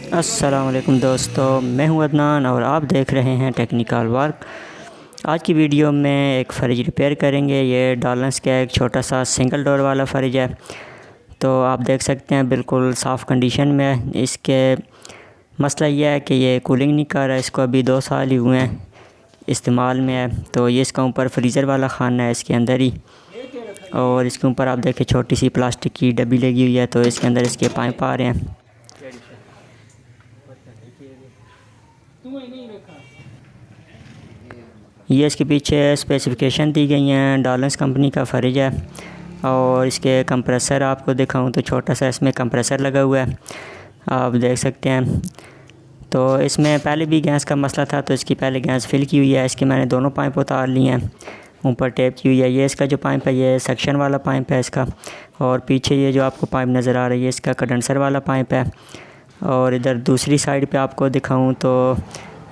अस्सलाम वालेकुम दोस्तों, मैं हूं अदनान और आप देख रहे हैं टेक्निकल वर्क। आज की वीडियो में एक फ़रिज रिपेयर करेंगे। ये डॉलन्स का एक छोटा सा सिंगल डोर वाला फ़रिज है। तो आप देख सकते हैं बिल्कुल साफ़ कंडीशन में है। इसके मसला ये है कि ये कूलिंग नहीं कर रहा है। इसको अभी 2 साल ही हुए हैं इस्तेमाल में है। तो ये इसका ऊपर फ्रीज़र वाला खाना है इसके अंदर ही, और इसके ऊपर आप देखें छोटी सी प्लास्टिक की डब्बी लगी हुई है। तो इसके अंदर इसके पाइप आ रहे हैं। ये इसके पीछे स्पेसिफ़िकेशन दी गई हैं। डॉलन्स कंपनी का फ़रिज है और इसके कंप्रेसर आपको दिखाऊं तो छोटा सा इसमें कंप्रेसर लगा हुआ है, आप देख सकते हैं। तो इसमें पहले भी गैस का मसला था, तो इसकी पहले गैस फिल की हुई है। इसके मैंने दोनों पाइप उतार लिए हैं, ऊपर टेप की हुई है। ये इसका जो पाइप है ये सक्शन वाला पाइप है इसका, और पीछे ये जो आपको पाइप नज़र आ रही है इसका कंडेंसर वाला पाइप है। और इधर दूसरी साइड पे आपको दिखाऊं तो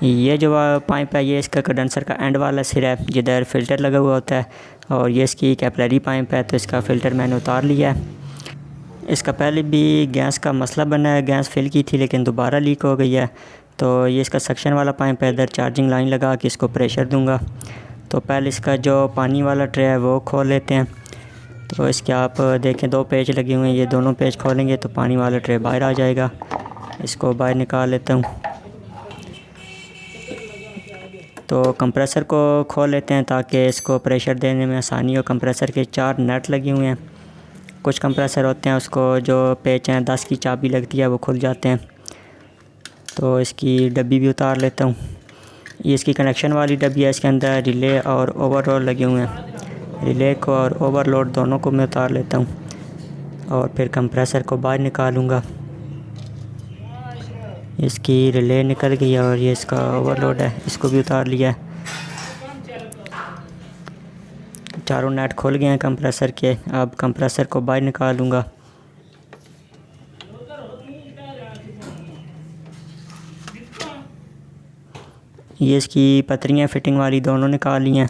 ये जो पाइप है ये इसका कंडेंसर का एंड वाला सिरा है जिधर फ़िल्टर लगा हुआ होता है, और ये इसकी कैपिलरी पाइप है। तो इसका फ़िल्टर मैंने उतार लिया है। इसका पहले भी गैस का मसला बना है, गैस फिल की थी लेकिन दोबारा लीक हो गई है। तो ये इसका सक्शन वाला पाइप है। इधर चार्जिंग लाइन लगा के इसको प्रेशर दूंगा। तो पहले इसका जो पानी वाला ट्रे है वो खोल लेते हैं। तो इसके आप देखें 2 पेच लगे हुए हैं, ये दोनों पेच खोलेंगे तो पानी वाला ट्रे बाहर आ जाएगा। इसको बाहर निकाल लेता हूँ। तो कंप्रेसर को खोल लेते हैं ताकि इसको प्रेशर देने में आसानी हो। कंप्रेसर के 4 नट लगे हुए हैं। कुछ कंप्रेसर होते हैं उसको जो पेच हैं 10 की चाबी लगती है वो खुल जाते हैं। तो इसकी डब्बी भी उतार लेता हूँ। ये इसकी कनेक्शन वाली डब्बी है। इसके अंदर रिले और ओवरलोड लगे हुए हैं। रिले को और ओवरलोड दोनों को मैं उतार लेता हूँ और फिर कंप्रेसर को बाहर निकालूँगा। इसकी रिले निकल गई है और ये इसका ओवरलोड है, इसको भी उतार लिया है। चारों नट खुल गए हैं कंप्रेसर के। अब कंप्रेसर को बाहर निकालूँगा। ये इसकी पतरियाँ फिटिंग वाली दोनों निकाल ली हैं।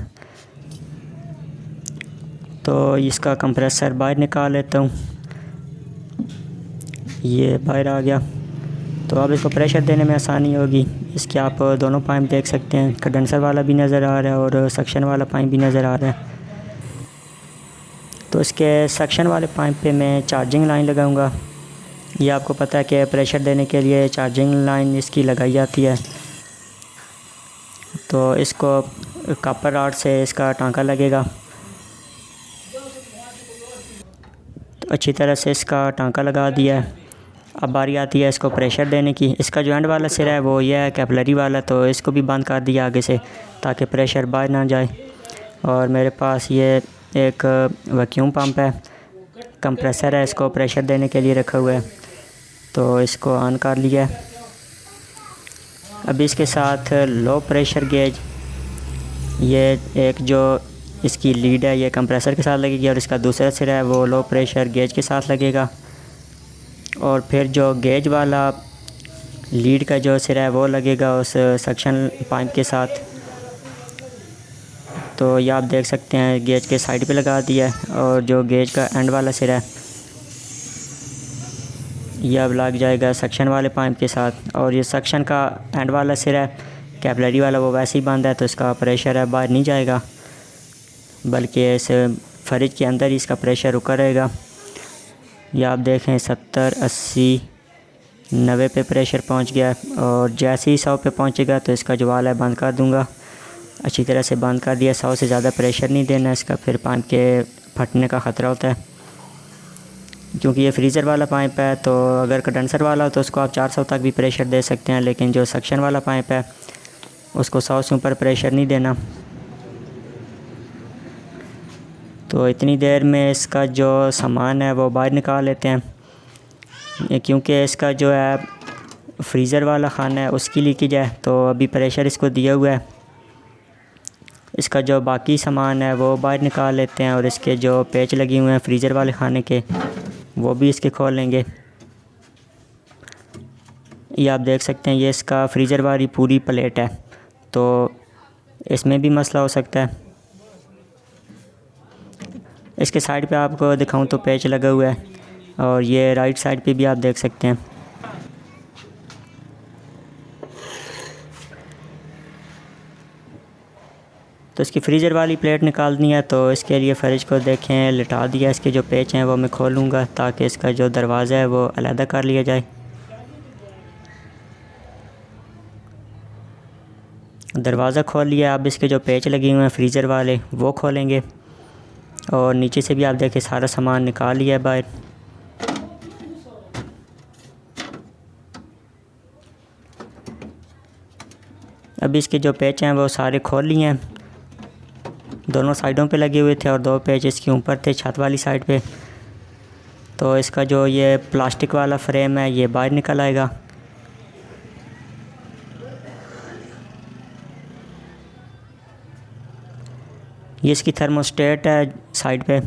तो इसका कंप्रेसर बाहर निकाल लेता हूँ। ये बाहर आ गया। तो अब इसको प्रेशर देने में आसानी होगी। इसके आप दोनों पाइप देख सकते हैं, कंडेंसर वाला भी नज़र आ रहा है और सक्शन वाला पाइप भी नज़र आ रहा है। तो इसके सक्शन वाले पाइप पे मैं चार्जिंग लाइन लगाऊंगा। ये आपको पता है कि प्रेशर देने के लिए चार्जिंग लाइन इसकी लगाई जाती है। तो इसको कॉपर रॉड से इसका टांका लगेगा। तो अच्छी तरह से इसका टांका लगा दिया है। अब बारी आती है इसको प्रेशर देने की। इसका जो एंड वाला सिरा है वो ये है कैपिलरी वाला, तो इसको भी बंद कर दिया आगे से ताकि प्रेशर बाहर ना जाए। और मेरे पास ये एक वैक्यूम पंप है, कंप्रेसर है, इसको प्रेशर देने के लिए रखा हुआ है। तो इसको ऑन कर लिया है। अभी इसके साथ लो प्रेशर गेज, ये एक जो इसकी लीड है ये कंप्रेसर के साथ लगेगी और इसका दूसरा सिरा है वो लो प्रेशर गेज के साथ लगेगा। और फिर जो गेज वाला लीड का जो सिरा है वो लगेगा उस सक्शन पाइप के साथ। तो ये आप देख सकते हैं गेज के साइड पे लगा दिया है। और जो गेज का एंड वाला सिरा है यह अब लग जाएगा सक्शन वाले पाइप के साथ। और ये सक्शन का एंड वाला सिरा है कैपिलरी वाला, वो वैसे ही बंद है, तो इसका प्रेशर है बाहर नहीं जाएगा बल्कि इस फ्रिज के अंदर ही इसका प्रेशर रुका रहेगा। ये आप देखें 70, 80, 90 पे प्रेशर पहुंच गया। और जैसे ही 100 पे पहुंचेगा तो इसका जो वाल है बंद कर दूंगा। अच्छी तरह से बंद कर दिया। 100 से ज़्यादा प्रेशर नहीं देना इसका, फिर पाइप के फटने का ख़तरा होता है। क्योंकि ये फ्रीज़र वाला पाइप है, तो अगर कंडेंसर वाला हो तो उसको आप 400 तक भी प्रेशर दे सकते हैं, लेकिन जो सक्शन वाला पाइप है उसको 100 से ऊपर प्रेशर नहीं देना। तो इतनी देर में इसका जो सामान है वो बाहर निकाल लेते हैं। क्योंकि इसका जो है फ्रीज़र वाला खाना है उसकी लीकेज है, तो अभी प्रेशर इसको दिया हुआ है। इसका जो बाकी सामान है वो बाहर निकाल लेते हैं और इसके जो पेच लगे हुए हैं फ्रीज़र वाले खाने के वो भी इसके खोल लेंगे। ये आप देख सकते हैं ये इसका फ्रीज़र वाली पूरी प्लेट है, तो इसमें भी मसला हो सकता है। इसके साइड पे आपको दिखाऊं तो पेच लगा हुआ है, और ये राइट साइड पे भी आप देख सकते हैं। तो इसकी फ्रीज़र वाली प्लेट निकालनी है, तो इसके लिए फ्रिज को देखें लिटा दिया। इसके जो पेच हैं वो मैं खोलूँगा ताकि इसका जो दरवाज़ा है वो अलहदा कर लिया जाए। दरवाज़ा खोल लिया। अब इसके जो पेच लगे हुए हैं फ्रीज़र वाले वो खोलेंगे और नीचे से भी आप देखें सारा सामान निकाल लिया है बाहर। अभी इसके जो पेच हैं वो सारे खोल लिए हैं। दोनों साइडों पे लगे हुए थे और 2 पेच इसके ऊपर थे छत वाली साइड पे। तो इसका जो ये प्लास्टिक वाला फ्रेम है ये बाहर निकल आएगा। ये इसकी थर्मोस्टेट है साइड पे,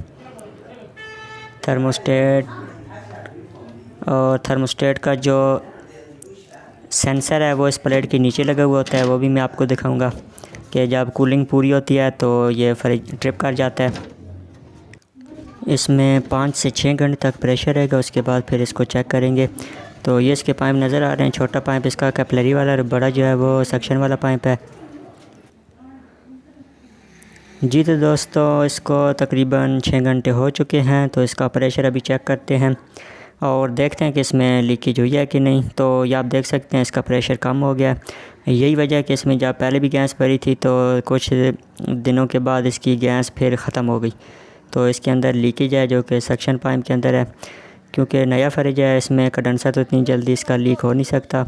थर्मोस्टेट। और थर्मोस्टेट का जो सेंसर है वो इस प्लेट के नीचे लगा हुआ होता है, वो भी मैं आपको दिखाऊंगा कि जब कूलिंग पूरी होती है तो ये फ्रिज ट्रिप कर जाता है। इसमें 5 से 6 घंटे तक प्रेशर रहेगा, उसके बाद फिर इसको चेक करेंगे। तो ये इसके पाइप नज़र आ रहे हैं, छोटा पाइप इसका कैपिलरी वाला, बड़ा जो है वो सक्शन वाला पाइप है। जी तो दोस्तों इसको तकरीबन 6 घंटे हो चुके हैं। तो इसका प्रेशर अभी चेक करते हैं और देखते हैं कि इसमें लीकेज हुई है कि नहीं। तो ये आप देख सकते हैं इसका प्रेशर कम हो गया। यही वजह है कि इसमें जब पहले भी गैस भरी थी तो कुछ दिनों के बाद इसकी गैस फिर ख़त्म हो गई। तो इसके अंदर लीकेज है जो कि सक्शन पाइप के अंदर है। क्योंकि नया फ्रिज है इसमें कंडेंसर तो इतनी जल्दी इसका लीक हो नहीं सकता।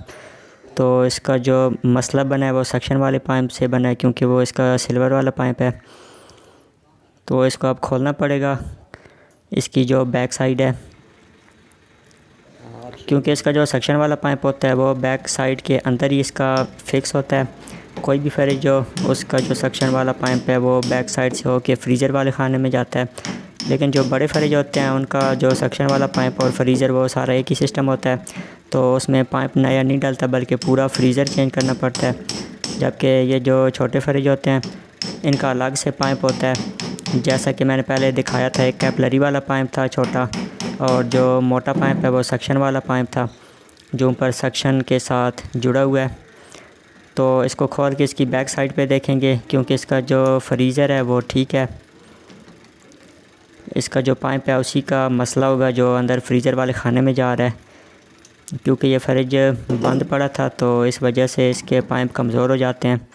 तो इसका जो मसला बना है वो सक्शन वाले पाइप से बना है, क्योंकि वो इसका सिल्वर वाला पाइप है। तो इसको अब खोलना पड़ेगा, इसकी जो बैक साइड है, क्योंकि इसका जो सक्शन वाला पाइप होता है वो बैक साइड के अंदर ही इसका फिक्स होता है। कोई भी फ्रिज हो उसका जो सक्शन वाला पाइप है वो बैक साइड से होके फ्रीज़र वाले खाने में जाता है। लेकिन जो बड़े फ्रिज होते हैं उनका जो सक्शन वाला पाइप और फ्रीज़र वो सारा एक ही सिस्टम होता है। तो उसमें पाइप नया नहीं डलता बल्कि पूरा फ्रीज़र चेंज करना पड़ता है। जबकि ये जो छोटे फ्रिज होते हैं इनका अलग से पाइप होता है। जैसा कि मैंने पहले दिखाया था, एक कैपिलरी वाला पाइप था छोटा, और जो मोटा पाइप है वो सक्शन वाला पाइप था जो ऊपर सक्शन के साथ जुड़ा हुआ है। तो इसको खोल के इसकी बैक साइड पे देखेंगे, क्योंकि इसका जो फ्रीज़र है वो ठीक है। इसका जो पाइप है उसी का मसला होगा जो अंदर फ्रीज़र वाले खाने में जा रहा है। क्योंकि ये फ्रिज बंद पड़ा था तो इस वजह से इसके पाइप कमज़ोर हो जाते हैं।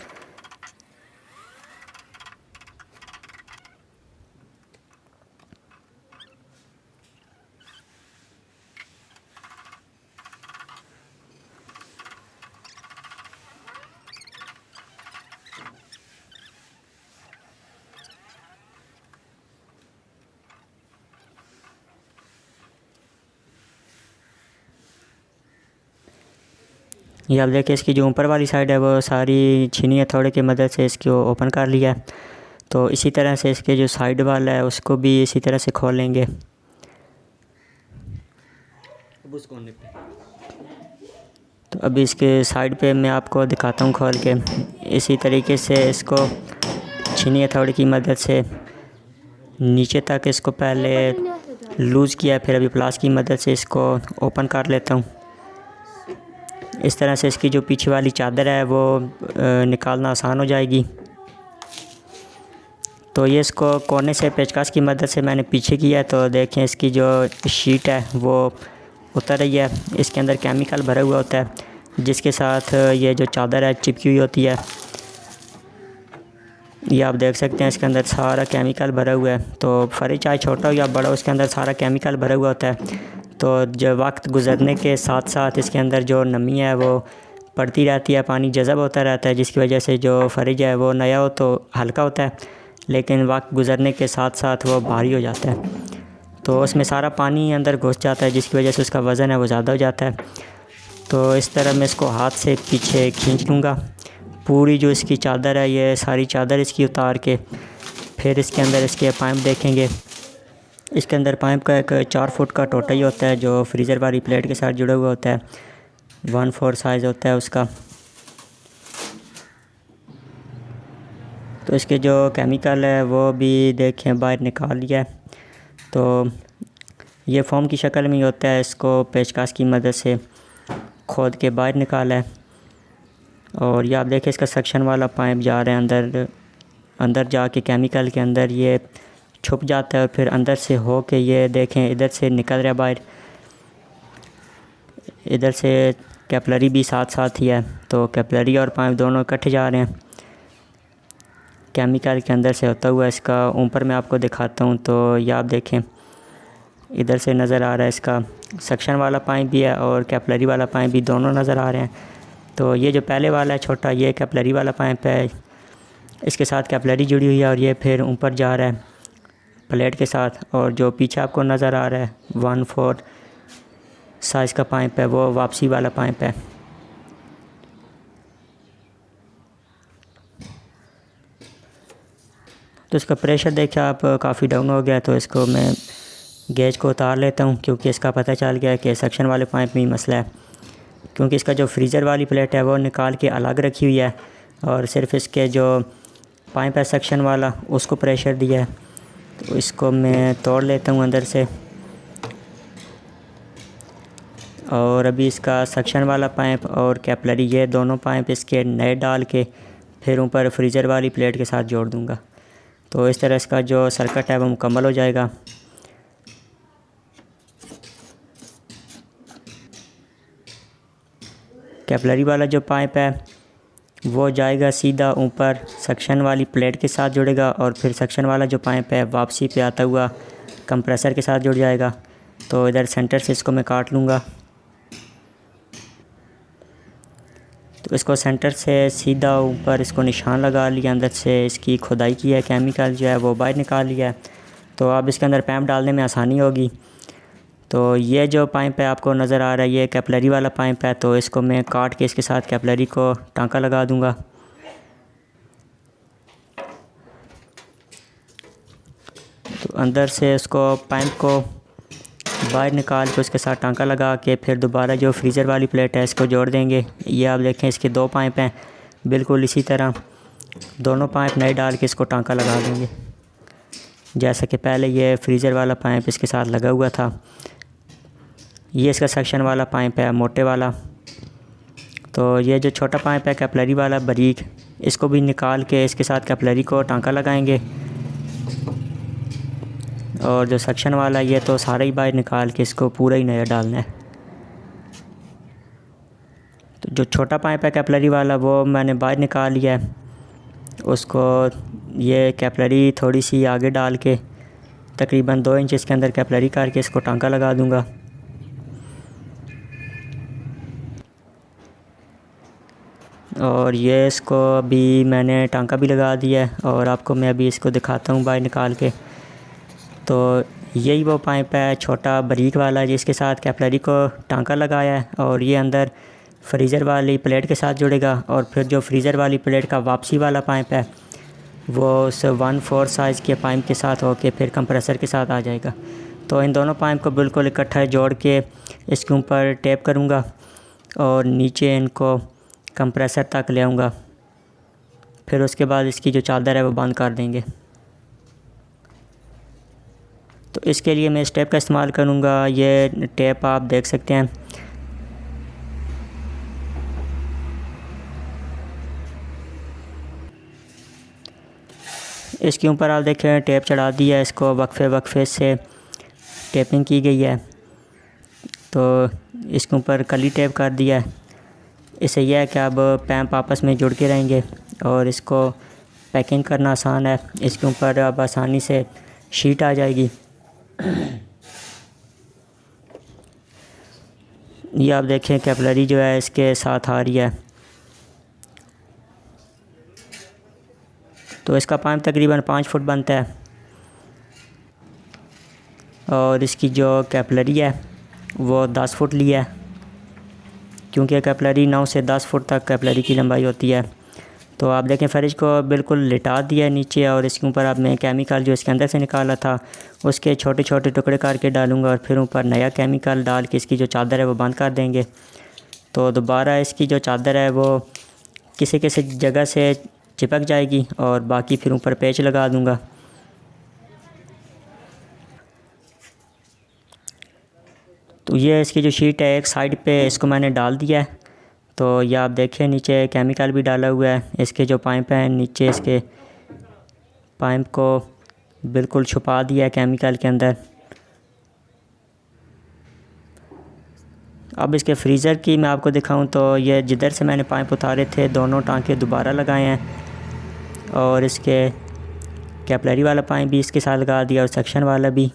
ये आप देखिए इसकी जो ऊपर वाली साइड है वो सारी छीनी हथौड़े की मदद से इसको ओपन कर लिया है। तो इसी तरह से इसके जो साइड वाला है उसको भी इसी तरह से खोल लेंगे। तो अभी इसके साइड पे मैं आपको दिखाता हूँ खोल के। इसी तरीके से इसको छीनी हथौड़े की मदद से नीचे तक इसको पहले लूज़ किया, फिर अभी प्लास की मदद से इसको ओपन कर लेता हूँ। इस तरह से इसकी जो पीछे वाली चादर है वो निकालना आसान हो जाएगी। तो ये इसको कोने से पेचकस की मदद से मैंने पीछे किया है। तो देखें इसकी जो शीट है वो उतर रही है। इसके अंदर केमिकल भरा हुआ होता है जिसके साथ ये जो चादर है चिपकी हुई होती है। ये आप देख सकते हैं इसके अंदर सारा केमिकल भरा हुआ है। तो फ्रिज चाहे छोटा हो या बड़ा हो उसके अंदर सारा केमिकल भरा हुआ होता है। तो जब वक्त गुज़रने के साथ साथ इसके अंदर जो नमी है वो बढ़ती रहती है, पानी जज़ब होता रहता है, जिसकी वजह से जो फ्रिज है वो नया हो तो हल्का होता है, लेकिन वक्त गुज़रने के साथ साथ वो भारी हो जाता है। तो उसमें सारा पानी अंदर घुस जाता है जिसकी वजह से उसका वज़न है वो ज़्यादा हो जाता है। तो इस तरह मैं इसको हाथ से पीछे खींच लूँगा। पूरी जो इसकी चादर है ये सारी चादर इसकी उतार के फिर इसके अंदर इसके पाइप देखेंगे। इसके अंदर पाइप का एक 4 फुट का टोटा ही होता है जो फ्रीज़र वाली प्लेट के साथ जुड़ा हुआ होता है। 1/4 साइज़ होता है उसका। तो इसके जो केमिकल है वो भी देखें बाहर निकाल लिया है। तो ये फोम की शक्ल में ही होता है, इसको पेचकस की मदद से खोद के बाहर निकाला है। और ये आप देखें इसका सक्शन वाला पाइप जा रहा है अंदर अंदर जाके केमिकल के अंदर ये छुप जाता है और फिर अंदर से हो के ये देखें इधर से निकल रहा है बाहर, इधर से कैपिलरी भी साथ साथ ही है। तो कैपिलरी और पाइप दोनों इकट्ठे जा रहे हैं केमिकल के अंदर से होता हुआ। इसका ऊपर मैं आपको दिखाता हूँ। तो ये आप देखें इधर से नज़र आ रहा है, इसका सक्शन वाला पाइप भी है और कैपिलरी वाला पाइप भी, दोनों नज़र आ रहे हैं। तो ये जो पहले वाला है छोटा, ये कैपिलरी वाला पाइप है, इसके साथ कैपिलरी जुड़ी हुई है और ये फिर ऊपर जा रहा है प्लेट के साथ। और जो पीछे आपको नज़र आ रहा है 1/4 साइज़ का पाइप है, वो वापसी वाला पाइप है। तो इसका प्रेशर देखिए आप काफ़ी डाउन हो गया। तो इसको मैं गेज को उतार लेता हूँ, क्योंकि इसका पता चल गया है कि सक्शन वाले पाइप में ही मसला है। क्योंकि इसका जो फ्रीज़र वाली प्लेट है वो निकाल के अलग रखी हुई है और सिर्फ इसके जो पाइप है सक्शन वाला उसको प्रेशर दिया है। तो इसको मैं तोड़ लेता हूँ अंदर से। और अभी इसका सक्शन वाला पाइप और कैपिलरी, ये दोनों पाइप इसके नए डाल के फिर ऊपर फ्रीज़र वाली प्लेट के साथ जोड़ दूँगा। तो इस तरह इसका जो सर्किट है वो मुकम्मल हो जाएगा। कैपिलरी वाला जो पाइप है वो जाएगा सीधा ऊपर सक्शन वाली प्लेट के साथ जुड़ेगा और फिर सक्शन वाला जो पाइप है वापसी पे आता हुआ कंप्रेसर के साथ जुड़ जाएगा। तो इधर सेंटर से इसको मैं काट लूँगा। तो इसको सेंटर से सीधा ऊपर इसको निशान लगा लिया, अंदर से इसकी खुदाई की है, केमिकल जो है वो बाहर निकाल लिया है। तो अब इसके अंदर पैप डालने में आसानी होगी। तो ये जो पाइप है आपको नज़र आ रहा है, ये कैपिलरी वाला पाइप है। तो इसको मैं काट के इसके साथ कैपिलरी को टांका लगा दूंगा। तो अंदर से इसको पाइप को बाहर निकाल के उसके साथ टांका लगा के फिर दोबारा जो फ्रीज़र वाली प्लेट है इसको जोड़ देंगे। ये आप देखें इसके 2 पाइप हैं, बिल्कुल इसी तरह दोनों पाइप नए डाल के इसको टांका लगा देंगे, जैसा कि पहले ये फ्रीज़र वाला पाइप इसके साथ लगा हुआ था। ये इसका सक्शन वाला पाइप है मोटे वाला। तो ये जो छोटा पाइप है कैपिलरी वाला बारीक, इसको भी निकाल के इसके साथ कैपिलरी को टांका लगाएंगे। और जो सक्शन वाला ये तो सारा ही बाहर निकाल के इसको पूरा ही नया डालना है। तो जो छोटा पाइप है कैपिलरी वाला वो मैंने बाहर निकाल लिया है, उसको ये कैपिलरी थोड़ी सी आगे डाल के तकरीबन 2 इंच इसके अंदर कैपिलरी करके इसको टांका लगा दूंगा। और ये इसको अभी मैंने टांका भी लगा दिया है और आपको मैं अभी इसको दिखाता हूँ बाहर निकाल के। तो यही वो पाइप है छोटा बारीक वाला जिसके साथ कैपिलरी को टांका लगाया है और ये अंदर फ्रीज़र वाली प्लेट के साथ जुड़ेगा। और फिर जो फ्रीज़र वाली प्लेट का वापसी वाला पाइप है वो उस 1/4 साइज़ के पाइप के साथ होके फिर कंप्रेसर के साथ आ जाएगा। तो इन दोनों पाइप को बिल्कुल इकट्ठा जोड़ के इसके ऊपर टेप करूँगा और नीचे इनको कंप्रेसर तक ले आऊँगा। फिर उसके बाद इसकी जो चादर है वो बंद कर देंगे। तो इसके लिए मैं इस टेप का इस्तेमाल करूँगा। ये टेप आप देख सकते हैं, इसके ऊपर आप देखें टेप चढ़ा दी है, इसको वक्फे से टेपिंग की गई है। तो इसके ऊपर कली टेप कर दिया है। इससे यह है कि अब पैप आपस में जुड़ के रहेंगे और इसको पैकिंग करना आसान है। इसके ऊपर अब आसानी से शीट आ जाएगी। ये आप देखें कैपिलरी जो है इसके साथ आ रही है। तो इसका पाइप तकरीबन 5 फुट बनता है और इसकी जो कैपिलरी है वो 10 फुट लिया है, क्योंकि कैपिलरी 9 से 10 फुट तक कैपिलरी की लंबाई होती है। तो आप देखें फ्रिज को बिल्कुल लिटा दिया नीचे और इसके ऊपर अब मैं केमिकल जो इसके अंदर से निकाला था उसके छोटे छोटे टुकड़े करके डालूंगा और फिर ऊपर नया केमिकल डाल के इसकी जो चादर है वो बंद कर देंगे। तो दोबारा इसकी जो चादर है वो किसी किसी जगह से चिपक जाएगी और बाकी फिर ऊपर पेच लगा दूंगा। तो ये इसकी जो शीट है एक साइड पे इसको मैंने डाल दिया है। तो ये आप देखें नीचे केमिकल भी डाला हुआ है। इसके जो पाइप हैं नीचे इसके पाइप को बिल्कुल छुपा दिया है केमिकल के अंदर। अब इसके फ्रीज़र की मैं आपको दिखाऊं तो ये जिधर से मैंने पाइप उतारे थे दोनों टांके दोबारा लगाए हैं, और इसके कैपिलरी वाला पाइप भी इसके साथ लगा दिया और सक्शन वाला भी।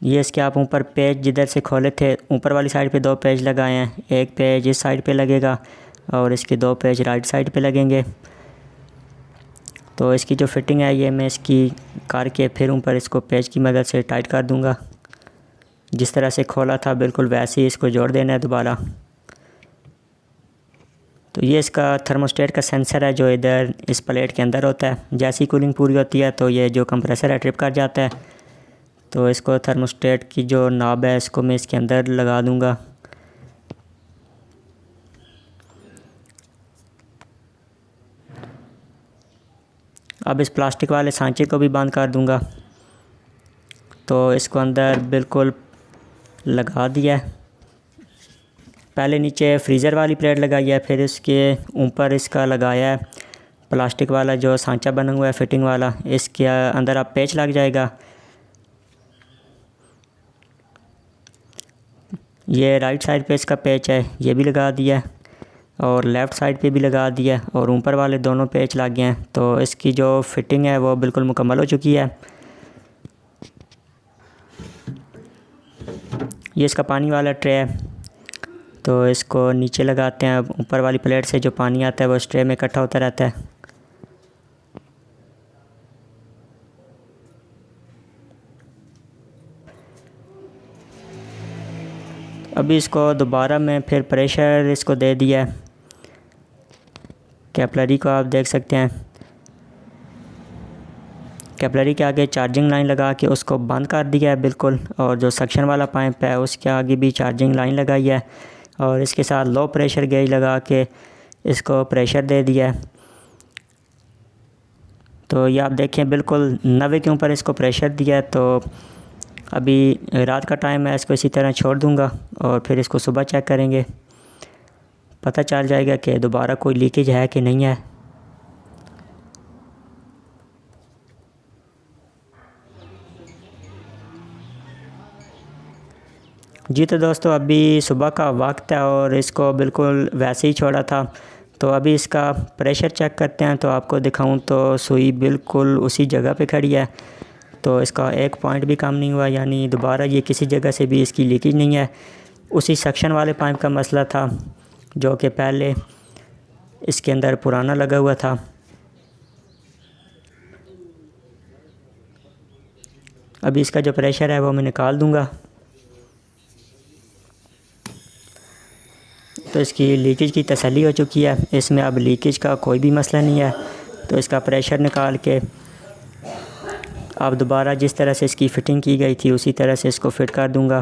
ये इसके आप ऊपर पेज जिधर से खोले थे ऊपर वाली साइड पे 2 पेज लगाए हैं, एक पेज इस साइड पे लगेगा और इसके 2 पेज राइट साइड पे लगेंगे। तो इसकी जो फिटिंग है ये मैं इसकी करके फिर ऊपर इसको पेज की मदद से टाइट कर दूंगा। जिस तरह से खोला था बिल्कुल वैसे ही इसको जोड़ देना है दोबारा। तो ये इसका थर्मोस्टेट का सेंसर है जो इधर इस प्लेट के अंदर होता है। जैसी कूलिंग पूरी होती है तो ये जो कंप्रेसर है ट्रिप कर जाता है। तो इसको थर्मोस्टेट की जो नॉब है इसको मैं इसके अंदर लगा दूंगा। अब इस प्लास्टिक वाले सांचे को भी बंद कर दूंगा। तो इसको अंदर बिल्कुल लगा दिया है। पहले नीचे फ्रीज़र वाली प्लेट लगाई है, फिर इसके ऊपर इसका लगाया है प्लास्टिक वाला जो सांचा बना हुआ है फिटिंग वाला। इसके अंदर अब पेच लग जाएगा। ये राइट साइड पे इसका पेच है, ये भी लगा दिया है, और लेफ़्ट साइड पे भी लगा दिया है, और ऊपर वाले दोनों पेच लग गए हैं। तो इसकी जो फिटिंग है वो बिल्कुल मुकम्मल हो चुकी है। ये इसका पानी वाला ट्रे है, तो इसको नीचे लगाते हैं। ऊपर वाली प्लेट से जो पानी आता है वो इस ट्रे में इकट्ठा होता रहता है। अभी इसको दोबारा मैं फिर प्रेशर इसको दे दिया है। कैपिलरी को आप देख सकते हैं, कैपिलरी के आगे चार्जिंग लाइन लगा के उसको बंद कर दिया है बिल्कुल, और जो सक्शन वाला पाइप है उसके आगे भी चार्जिंग लाइन लगाई है, और इसके साथ लो प्रेशर गेज लगा के इसको प्रेशर दे दिया है। तो ये आप देखें बिल्कुल 90 के ऊपर इसको प्रेशर दिया है। तो अभी रात का टाइम है, इसको इसी तरह छोड़ दूंगा और फिर इसको सुबह चेक करेंगे, पता चल जाएगा कि दोबारा कोई लीकेज है कि नहीं है। जी तो दोस्तों अभी सुबह का वक्त है और इसको बिल्कुल वैसे ही छोड़ा था। तो अभी इसका प्रेशर चेक करते हैं। तो आपको दिखाऊं तो सुई बिल्कुल उसी जगह पे खड़ी है, तो इसका एक पॉइंट भी कम नहीं हुआ, यानी दोबारा ये किसी जगह से भी इसकी लीकेज नहीं है। उसी सक्शन वाले पाइप का मसला था जो कि पहले इसके अंदर पुराना लगा हुआ था। अभी इसका जो प्रेशर है वो मैं निकाल दूंगा। तो इसकी लीकेज की तसल्ली हो चुकी है, इसमें अब लीकेज का कोई भी मसला नहीं है। तो इसका प्रेशर निकाल के अब दोबारा जिस तरह से इसकी फ़िटिंग की गई थी उसी तरह से इसको फ़िट कर दूंगा।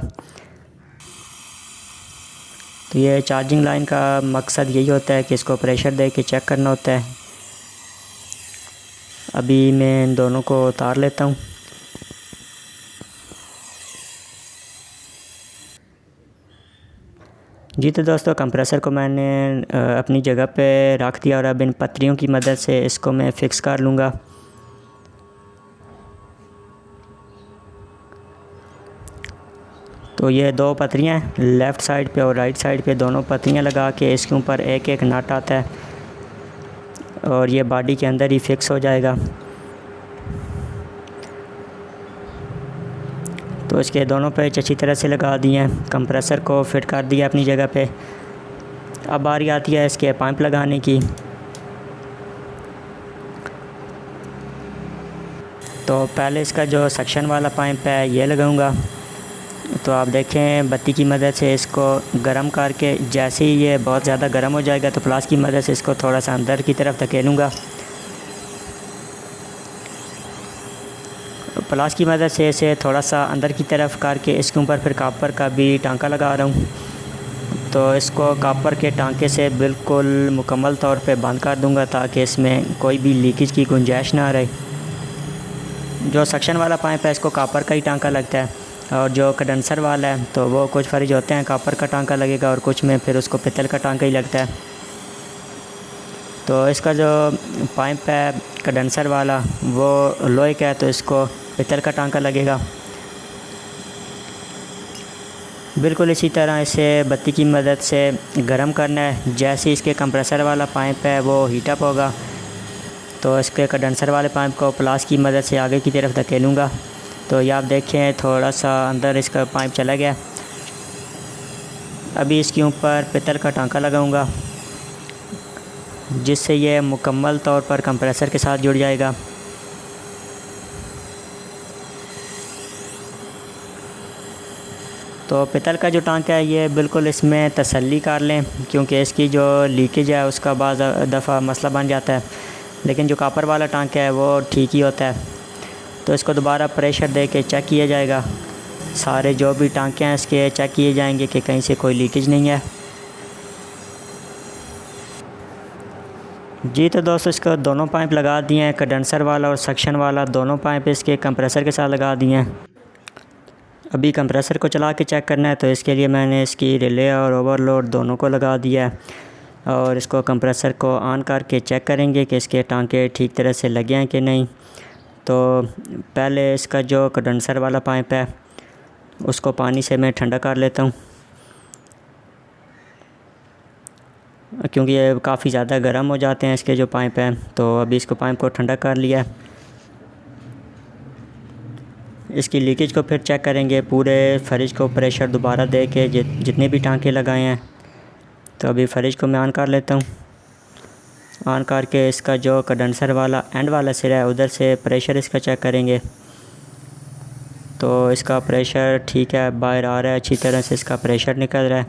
तो ये चार्जिंग लाइन का मकसद यही होता है कि इसको प्रेशर दे के चेक करना होता है। अभी मैं इन दोनों को उतार लेता हूँ। जी तो दोस्तों कंप्रेसर को मैंने अपनी जगह पे रख दिया और अब इन पत्रियों की मदद से इसको मैं फ़िक्स कर लूँगा। तो ये 2 पत्रियाँ हैं, लेफ़्ट साइड पे और राइट साइड पे दोनों पत्रियाँ लगा के इसके ऊपर एक एक नट आता है और ये बॉडी के अंदर ही फिक्स हो जाएगा। तो इसके दोनों पेच अच्छी तरह से लगा दिए हैं, कंप्रेसर को फिट कर दिया अपनी जगह पे। अब बारी आती है इसके पाइप लगाने की। तो पहले इसका जो सक्शन वाला पाइप है ये लगाऊंगा। तो आप देखें बत्ती की मदद से इसको गर्म करके जैसे ही ये बहुत ज़्यादा गर्म हो जाएगा तो फ्लास की मदद से इसको थोड़ा सा अंदर की तरफ धकेलूँगा। प्लास की मदद से इसे थोड़ा सा अंदर की तरफ करके इसके ऊपर फिर कापर का भी टांका लगा रहा हूँ। तो इसको कापर के टांके से बिल्कुल मुकम्मल तौर पे बंद कर दूँगा ताकि इसमें कोई भी लीकेज की गुंजाइश ना रहे। जो सक्शन वाला पाइप है इसको कापर का ही टांका लगता है, और जो कंडेंसर वाला है तो वो कुछ फ्रिज होते हैं कापर का टांका लगेगा और कुछ में फिर उसको पित्तल का टांका ही लगता है। तो इसका जो पाइप है कंडेंसर वाला वो लोहे का है, तो इसको पीतल का टांका लगेगा। बिल्कुल इसी तरह इसे बत्ती की मदद से गर्म करना है। जैसे इसके कंप्रेसर वाला पाइप है वो हीटअप होगा, तो इसके कंडेंसर वाले पाइप को प्लास की मदद से आगे की तरफ धकेलूँगा। तो ये आप देखें थोड़ा सा अंदर इसका पाइप चला गया। अभी इसके ऊपर पीतल का टांका लगाऊंगा, जिससे ये मुकम्मल तौर पर कंप्रेसर के साथ जुड़ जाएगा। तो पीतल का जो टांका है ये बिल्कुल इसमें तसल्ली कर लें, क्योंकि इसकी जो लीकेज है उसका बाज़ दफ़ा मसला बन जाता है। लेकिन जो कॉपर वाला टांका है वो ठीक ही होता है। तो इसको दोबारा प्रेशर दे के चेक किया जाएगा। सारे जो भी टांके हैं इसके चेक किए जाएंगे कि कहीं से कोई लीकेज नहीं है। जी तो दोस्तों इसको दोनों पाइप लगा दिए हैं, कंडेंसर वाला और सक्शन वाला, दोनों पाइप इसके कंप्रेसर के साथ लगा दिए हैं। अभी कंप्रेसर को चला के चेक करना है, तो इसके लिए मैंने इसकी रिले और ओवरलोड दोनों को लगा दिया है। और इसको कंप्रेसर को ऑन करके चेक करेंगे कि इसके टांके ठीक तरह से लगे हैं कि नहीं। तो पहले इसका जो कंडेंसर वाला पाइप है उसको पानी से मैं ठंडा कर लेता हूँ, क्योंकि ये काफ़ी ज़्यादा गर्म हो जाते हैं इसके जो पाइप हैं। तो अभी इसको पाइप को ठंडा कर लिया। इसकी लीकेज को फिर चेक करेंगे, पूरे फ्रिज को प्रेशर दोबारा दे के जितने भी टांके लगाए हैं। तो अभी फ्रिज को मैं ऑन कर लेता हूँ। ऑन करके इसका जो कंडेंसर वाला एंड वाला सिरा है उधर से प्रेशर इसका चेक करेंगे। तो इसका प्रेशर ठीक है, बाहर आ रहा है, अच्छी तरह से इसका प्रेशर निकल रहा है।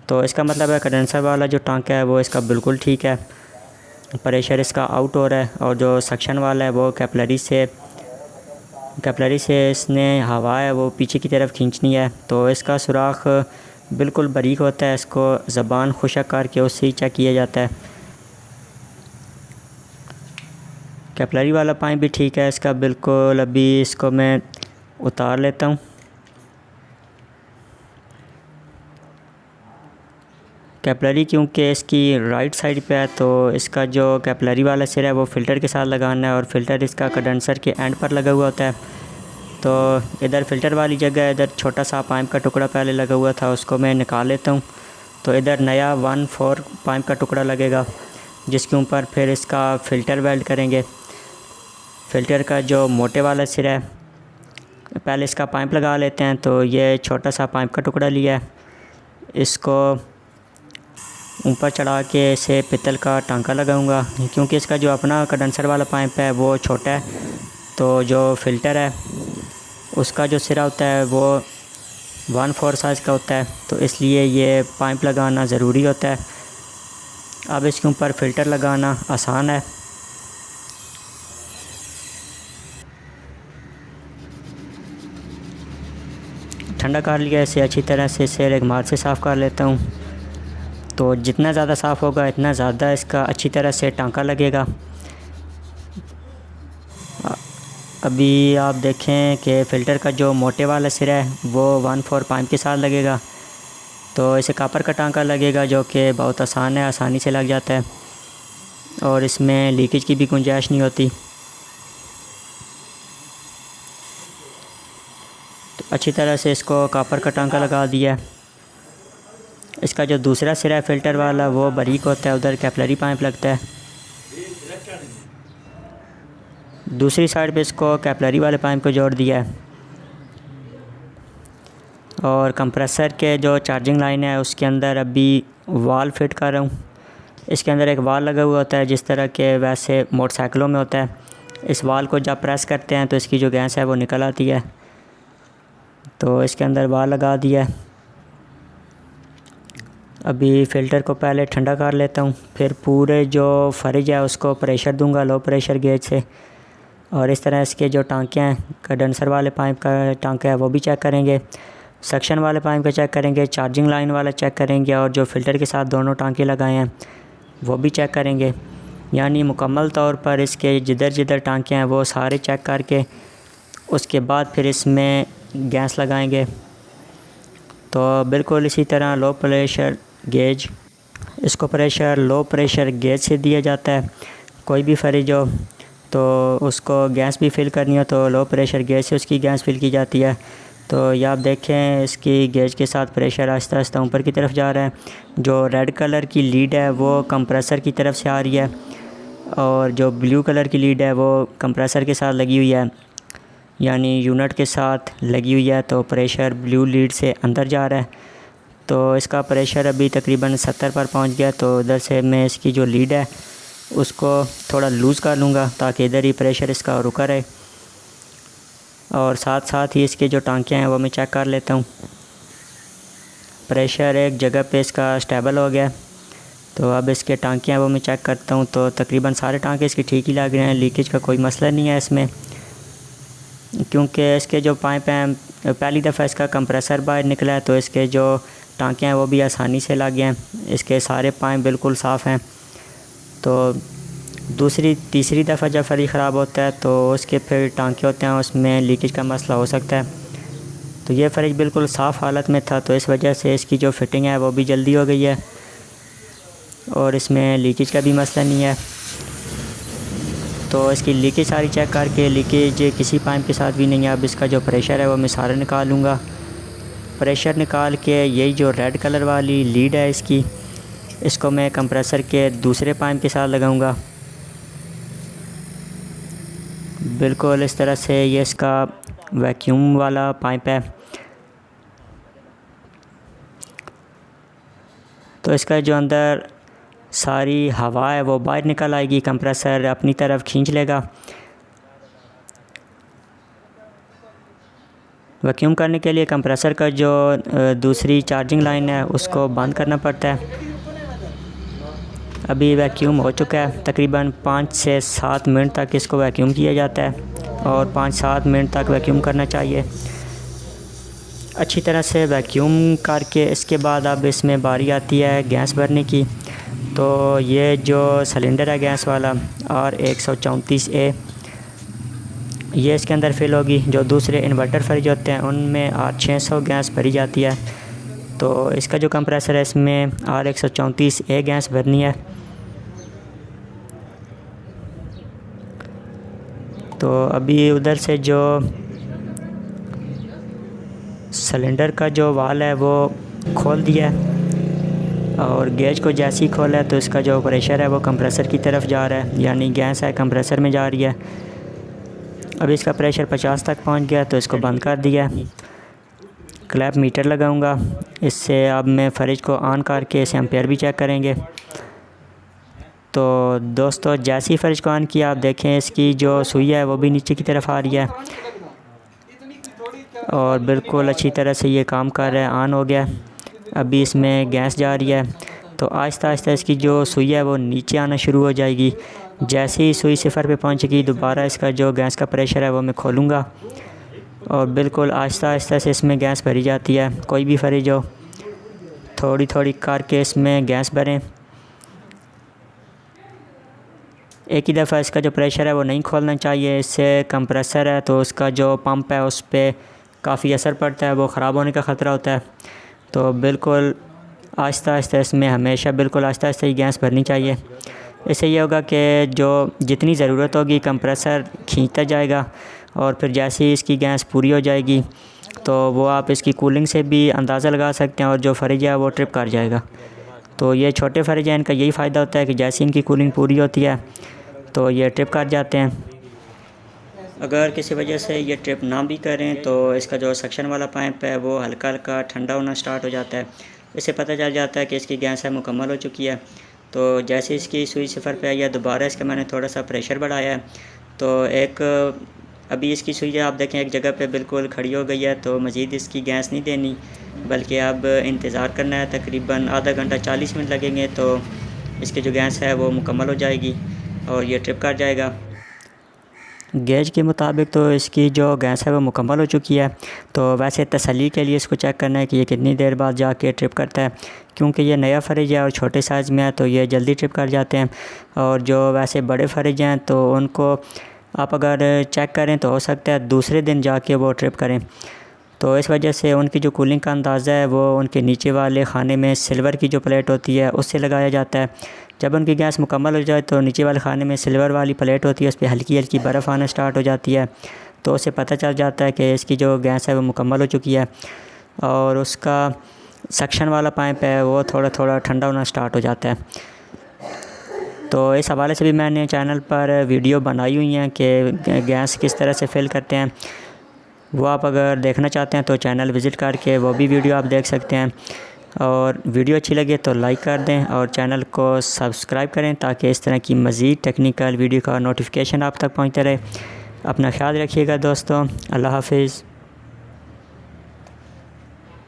तो इसका मतलब है कंडेंसर वाला जो टांका है वो इसका बिल्कुल ठीक है, प्रेशर इसका आउट हो रहा है। और जो सक्शन वाला है वो कैपिलरी से इसने हवा है वो पीछे की तरफ खींचनी है। तो इसका सुराख बिल्कुल बारीक होता है, इसको ज़बान खुशक करके उससे ही चेक किया जाता है। कैपिलरी वाला पाइप भी ठीक है इसका बिल्कुल। अभी इसको मैं उतार लेता हूँ। कैपिलरी क्योंकि इसकी राइट साइड पे है, तो इसका जो कैपिलरी वाला सिरा है वो फ़िल्टर के साथ लगाना है, और फ़िल्टर इसका कंडेंसर के एंड पर लगा हुआ होता है। तो इधर फ़िल्टर वाली जगह इधर छोटा सा पाइप का टुकड़ा पहले लगा हुआ था, उसको मैं निकाल लेता हूँ। तो इधर नया 1/4 पाइप का टुकड़ा लगेगा, जिसके ऊपर फिर इसका फ़िल्टर वेल्ड करेंगे। फ़िल्टर का जो मोटे वाला सिरा है पहले इसका पाइप लगा लेते हैं। तो ये छोटा सा पाइप का टुकड़ा लिया है, इसको ऊपर चढ़ा के इसे पीतल का टांका लगाऊंगा, क्योंकि इसका जो अपना कंडेंसर वाला पाइप है वो छोटा है। तो जो फ़िल्टर है उसका जो सिरा होता है वो 1/4 साइज़ का होता है, तो इसलिए ये पाइप लगाना ज़रूरी होता है। अब इसके ऊपर फ़िल्टर लगाना आसान है। ठंडा कर लिया, इसे अच्छी तरह से इसे रेगमाल से साफ़ कर लेता हूँ। तो जितना ज़्यादा साफ़ होगा इतना ज़्यादा इसका अच्छी तरह से टांका लगेगा। अभी आप देखें कि फ़िल्टर का जो मोटे वाला सिरा है वो 1/4 पाइप के साथ लगेगा। तो इसे कॉपर का टांका लगेगा, जो कि बहुत आसान है, आसानी से लग जाता है और इसमें लीकेज की भी गुंजाइश नहीं होती। तो अच्छी तरह से इसको कॉपर का टांका लगा दिया। इसका जो दूसरा सिरा है फ़िल्टर वाला वो बारीक होता है, उधर कैपिलरी पाइप लगता है। दूसरी साइड पे इसको कैपिलरी वाले पाइप को जोड़ दिया है। और कंप्रेसर के जो चार्जिंग लाइन है उसके अंदर अभी वाल फिट कर रहा हूँ। इसके अंदर एक वाल लगा हुआ होता है, जिस तरह के वैसे मोटरसाइकिलों में होता है। इस वाल को जब प्रेस करते हैं तो इसकी जो गैस है वो निकल आती है। तो इसके अंदर वाल लगा दिया है। अभी फ़िल्टर को पहले ठंडा कर लेता हूँ, फिर पूरे जो फ्रिज है उसको प्रेशर दूंगा लो प्रेशर गेज से। और इस तरह इसके जो टांके हैं, कंडेंसर वाले पाइप का टांका है वो भी चेक करेंगे, सक्शन वाले पाइप का चेक करेंगे, चार्जिंग लाइन वाला चेक करेंगे, और जो फ़िल्टर के साथ दोनों टांके लगाए हैं वो भी चेक करेंगे। यानी मुकम्मल तौर पर इसके जिधर जिधर टांके हैं वो सारे चेक करके उसके बाद फिर इसमें गैस लगाएंगे। तो बिल्कुल इसी तरह लो प्रेशर गेज इसको प्रेशर लो प्रेशर गेज से दिया जाता है। कोई भी फ्रिज हो तो उसको गैस भी फिल करनी हो तो लो प्रेशर गेज से उसकी गैस फिल की जाती है। तो ये आप देखें इसकी गेज के साथ प्रेशर आहिस्ता आहिस्ता ऊपर की तरफ जा रहा है। जो रेड कलर की लीड है वो कंप्रेसर की तरफ से आ रही है और जो ब्लू कलर की लीड है वो कंप्रेसर के साथ लगी हुई है, यानी यूनिट के साथ लगी हुई है। तो प्रेशर ब्लू लीड से अंदर जा रहा है। तो इसका प्रेशर अभी तकरीबन 70 पर पहुंच गया। तो इधर से मैं इसकी जो लीड है उसको थोड़ा लूज़ कर लूँगा ताकि इधर ही प्रेशर इसका रुका रहे। और साथ साथ ही इसके जो टांकियाँ हैं वो मैं चेक कर लेता हूँ। प्रेशर एक जगह पे इसका स्टेबल हो गया। तो अब इसके टांकियाँ वो मैं चेक करता हूँ। तो तकरीबन सारे टांके इसके ठीक ही लग रहे हैं, लीकेज का कोई मसला नहीं है इसमें, क्योंकि इसके जो पाइप हैं पहली दफ़ा इसका कंप्रेसर बाहर निकला है तो इसके जो टांके हैं वो भी आसानी से लग गए हैं। इसके सारे पाइप बिल्कुल साफ़ हैं। तो दूसरी तीसरी दफ़ा जब फ्रिज ख़राब होता है तो उसके फिर टांके होते हैं उसमें लीकेज का मसला हो सकता है। तो ये फ्रिज बिल्कुल साफ़ हालत में था तो इस वजह से इसकी जो फिटिंग है वो भी जल्दी हो गई है और इसमें लीकेज का भी मसला नहीं है। तो इसकी लीकेज सारी चेक करके, लीकेज किसी पाइप के साथ भी नहीं है। अब इसका जो प्रेशर है वो मैं सारा निकाल लूँगा। प्रेशर निकाल के यही जो रेड कलर वाली लीड है इसको मैं कंप्रेसर के दूसरे पाइप के साथ लगाऊंगा। बिल्कुल इस तरह से ये इसका वैक्यूम वाला पाइप है। तो इसका जो अंदर सारी हवा है वो बाहर निकल आएगी, कंप्रेसर अपनी तरफ खींच लेगा। वैक्यूम करने के लिए कंप्रेसर का जो दूसरी चार्जिंग लाइन है उसको बंद करना पड़ता है। अभी वैक्यूम हो चुका है। तकरीबन 5 से 7 मिनट तक इसको वैक्यूम किया जाता है और 5-7 मिनट तक वैक्यूम करना चाहिए अच्छी तरह से। वैक्यूम करके इसके बाद अब इसमें बारी आती है गैस भरने की। तो ये जो सिलेंडर है गैस वाला R134A, ये इसके अंदर फिल होगी। जो दूसरे इन्वर्टर फ्रिज होते हैं उनमें R600 गैस भरी जाती है। तो इसका जो कंप्रेसर है इसमें R134A गैस भरनी है। तो अभी उधर से जो सिलेंडर का जो वाल है वो खोल दिया है और गेज को जैसे ही खोला है तो इसका जो प्रेशर है वो कंप्रेसर की तरफ जा रहा है, यानी गैस है कंप्रेसर में जा रही है। अभी इसका प्रेशर 50 तक पहुंच गया तो इसको बंद कर दिया है। क्लैप मीटर लगाऊंगा, इससे अब मैं फ्रिज को ऑन करके इसे एम्पेयर भी चेक करेंगे। तो दोस्तों जैसे ही फ्रिज को ऑन किया आप देखें इसकी जो सुई है वो भी नीचे की तरफ आ रही है और बिल्कुल अच्छी तरह से ये काम कर रहा है, ऑन हो गया। अभी इसमें गैस जा रही है। तो आहिस्ता आहिस्ता इसकी जो सुई है वो नीचे आना शुरू हो जाएगी। जैसे ही सुई 0 पे पहुंचेगी दोबारा इसका जो गैस का प्रेशर है वो मैं खोलूँगा और बिल्कुल आहिस्ता आहिस्ता से इसमें गैस भरी जाती है। कोई भी फ्रिज हो थोड़ी थोड़ी करके इसमें गैस भरें। एक ही दफ़ा इसका जो प्रेशर है वो नहीं खोलना चाहिए, इससे कंप्रेसर है तो उसका जो पंप है उस पर काफ़ी असर पड़ता है, वो ख़राब होने का ख़तरा होता है। तो बिल्कुल आहिस्ता आहिस्ता इसमें हमेशा बिल्कुल आहिस्ता आहिस्ता ही गैस भरनी चाहिए। इससे ये होगा कि जो जितनी ज़रूरत होगी कंप्रेसर खींचता जाएगा और फिर जैसे ही इसकी गैस पूरी हो जाएगी तो वो आप इसकी कूलिंग से भी अंदाज़ा लगा सकते हैं और जो फ्रिज है वो ट्रिप कर जाएगा। तो ये छोटे फ्रिज हैं, इनका यही फ़ायदा होता है कि जैसे इनकी कूलिंग पूरी होती है तो ये ट्रिप कर जाते हैं। अगर किसी वजह से ये ट्रिप ना भी करें तो इसका जो सक्शन वाला पाइप है वो हल्का हल्का ठंडा होना स्टार्ट हो जाता है। इससे पता चल जाता है कि इसकी गैस है मुकम्मल हो चुकी है। तो जैसे इसकी सुई 0 पे आई है दोबारा इसका मैंने थोड़ा सा प्रेशर बढ़ाया है। तो अभी इसकी सुई आप देखें एक जगह पे बिल्कुल खड़ी हो गई है। तो मज़ीद इसकी गैस नहीं देनी बल्कि अब इंतज़ार करना है। तकरीबन आधा घंटा 40 मिनट लगेंगे तो इसकी जो गैस है वो मुकम्मल हो जाएगी और ये ट्रिप कर जाएगा। गेज के मुताबिक तो इसकी जो गैस है वो मुकम्मल हो चुकी है। तो वैसे तसल्ली के लिए इसको चेक करना है कि ये कितनी देर बाद जाके ट्रिप करता है, क्योंकि ये नया फ्रिज है और छोटे साइज़ में है तो ये जल्दी ट्रिप कर जाते हैं। और जो वैसे बड़े फ्रिज हैं तो उनको आप अगर चेक करें तो हो सकता है दूसरे दिन जाके वो ट्रिप करें। तो इस वजह से उनकी जो कूलिंग का अंदाज़ा है वो उनके नीचे वाले खाने में सिल्वर की जो प्लेट होती है उससे लगाया जाता है। जब उनकी गैस मुकम्मल हो जाए तो नीचे वाले खाने में सिल्वर वाली प्लेट होती है, उस पर हल्की हल्की बर्फ़ आना स्टार्ट हो जाती है। तो उससे पता चल जाता है कि इसकी जो गैस है वो मुकम्मल हो चुकी है। और उसका सक्शन वाला पाइप है वो थोड़ा थोड़ा ठंडा होना स्टार्ट हो जाता है। तो इस हवाले से भी मैंने चैनल पर वीडियो बनाई हुई हैं कि गैस किस तरह से फिल करते हैं। वो आप अगर देखना चाहते हैं तो चैनल विज़िट करके वो भी वीडियो आप देख सकते हैं। और वीडियो अच्छी लगे तो लाइक कर दें और चैनल को सब्सक्राइब करें ताकि इस तरह की मज़ीद टेक्निकल वीडियो का नोटिफिकेशन आप तक पहुंचता रहे। अपना ख्याल रखिएगा दोस्तों। अल्लाह हाफिज़।